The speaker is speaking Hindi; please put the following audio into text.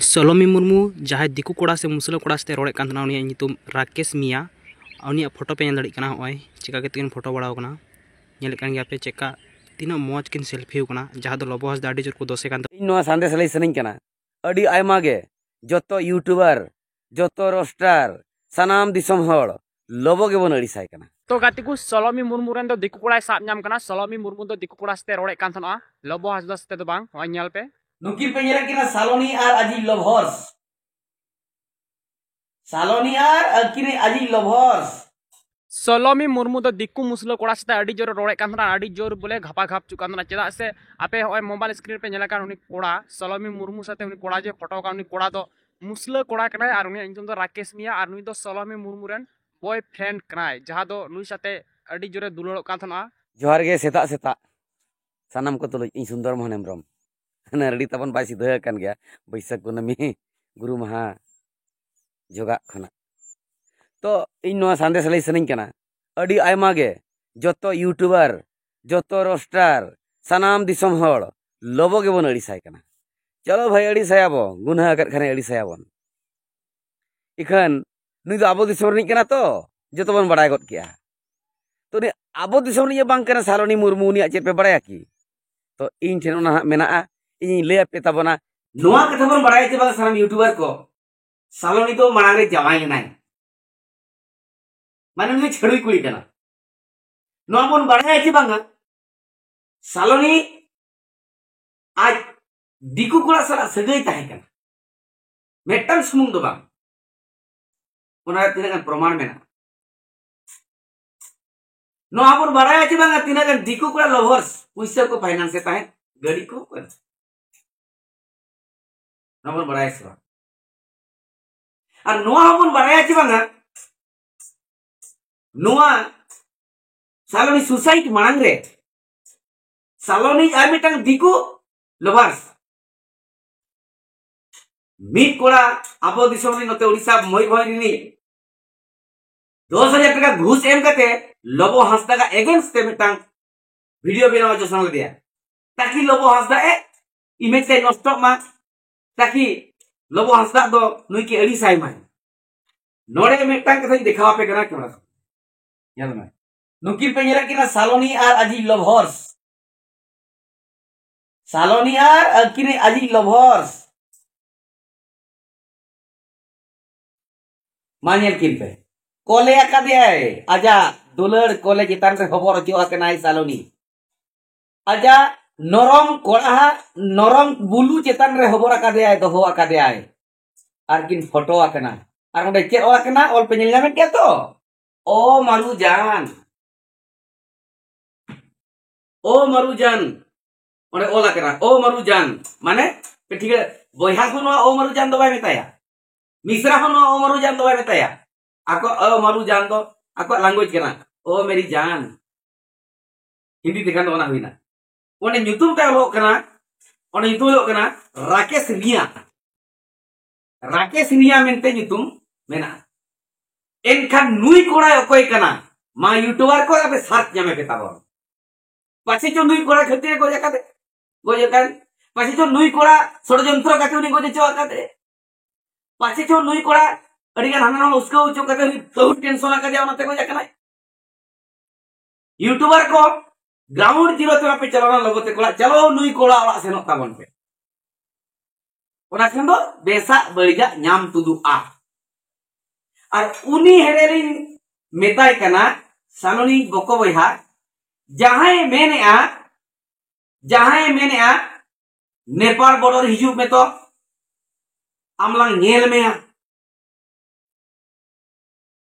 सलोमी मुर्मू जहाँ दिकू कोड़ा से मुसला कोड़ा से रोड़े कान थाना राकेश मिया उनिया फोटो पे दाड़ी कना होय चिका के तीन फोटो बड़ाव कना नेल कान गया पे चेका तीना मौज किन सेल्फी होकना जहाँ दो लबो हंसदा अडी जोर को दोसे कान नो संदेश लई सनिंग कना अडी आयमा गे जतो यूट्यूबर जतो रोस्टार सनाम दिसम हड़ लबो गे बन अड़ी साय कना तो गाती को सलोमी मुर्मू रेन दो दिकू कोड़ा साब नाम कना सलोमी मुर्मू दो दिकू कोड़ा से रोड़े कान थाना लबो हंसदा से तो बांग होय नेल पे नुकी पे येरा किना सालोनी आर अजी लभर्स सालोनी आर अकिने अजी लभर्स सलोमी मुर्मू दो दिकू मुसलो कोड़ा से अडी जोर रोड़े कान थाना अडी जोर बोले घपा घाप चुका थाना चेदा से आपे होय मोबाइल स्क्रीन पे नेला कान उनी कोड़ा सलोमी मुर्मू साथे उनी कोड़ा जे फोटो का उनी कोड़ा दो मुसलो कोड़ा कनाय आर उनी इंजम दो राकेश मिया आर उनी दो सलोमी मुर्मू रेन बॉयफ्रेंड कनाय जहाँ दो नुई साथे अडी जोरे दुलड़ो कान थाना जोहार गे सेता सेता सनम को तुलो इन सुंदर मोहन हेम्ब्रम रेडी तबन बाय सिद्ध कान गया बैसाख कुनामी गुरु महा जोगा खना तो इन नो संदेश लई सनिंग कना अडी आयमा गे जतो यूट्यूबर जतो रोस्टार सनाम दिसम हड़ लबो गे बन अड़ी साय कना चलो भाई अड़ी सायाबो गुनाह अगर खाने अड़ी सायाबन इखन नुई दो आबो दिसम रिन कना तो जतो बन बड़ाय गद किया तो नि आबो दिसम रिन बांग कना सालोनी मुर्मू नि चेत पे बड़ाया की तो इन ठेन ओना मेना इन ले पे तबना नोआ कथा बन बड़ाय चे बांग सानाम यूट्यूबर को सालोनी तो मांग रे जमाई लेनाय माने नुई छड़ुई कुड़ी कना नोआ बन बड़ाय चे बांग सालोनी आज दिकू कोड़ा सला सगई ताहे कना मेटल सुमुंग दो बांग ओना तिना प्रमाण मेना नोआ बन बड़ाय चे बांग तिना गन दिकू कोड़ा लवर्स पुइसा को फाइनेंस से ताहे गाड़ी को कर नोबन बड़ाय से और नोआ बन बड़ाय चे बांग नोआ सालोनी सुसाइड मांग रे सालोनी आर मिटंग दिकू लवर्स मिट कोड़ा आबो दिसम रे नते ओडिसा मयूरभंज रिनी 10,000 टाका घूस एम कते लबो हंसदा का अगेंस्ट ते मिटंग वीडियो बनावा जो संग दिया ताकि लबो हंसदा ए इमेज ते नष्ट मा ताकि लबो हंसदा दो नुई के अड़ी साई मा नोडे मिटंग कथा दिखावा पे करा केमरा याद में नुकी पे येरा किना सालोनी आर अजी लवर्स सालोनी आर अकिने अजी लवर्स मानियल किन पे कोले आकादे आजा दुलड़ कोले चितान रे खबर अचो आकनाय सालोनी आजा नरम कोड़ा नरम बुलू चितान रे खबर आकादे दोहो आकादे आर किन फोटो आकना आर ओंडे चेद आकना ऑल पे नेल के तो ओ मारुजान ओंडे ऑल आकना ओ मारुजान माने ठीक है बोया को नो ओ मारुजान दो बाय मेताया मिश्रा हो नो ओ मारुजान दो बाय मेताया आको ओ मारुजान दो आको लैंग्वेज कना ओ मेरी जान हिंदी देखा तो ना हुईना ओने ᱧᱩᱛᱩᱢ ता लो कना ओने ᱧᱩᱛᱩᱢ लो कना राकेश मिया मेनते ᱧᱩᱛᱩᱢ मेना एनखान नुई कोड़ा अकोय कना मा यूट्यूबर को आपे सर्च ᱧᱟᱢᱮ पे ताबो पाछे जो नुई कोड़ा खतिर गोजा काते गोजा कान पाछे जो नुई कोड़ा षडयंत्र काते उनी गोजे चो काते पाछे जो नुई कोड़ा अडिगान हाना उसको चो काते तो टेंशन का जाव नते गोजा कना यूट्यूबर को ग्राउंड जीरो ते पे चलो लगोते कोड़ा चलो नुई कोड़ा ओला सेनो ताबन पे ओना खन दो बेसा बळिजा ᱧᱟᱢ तुदु आ और उनी हेरेरिन मेताय कना सालोनी बको बयहा जहां मेने आ नेपाल बॉर्डर हिजू में तो आमलांग नेल में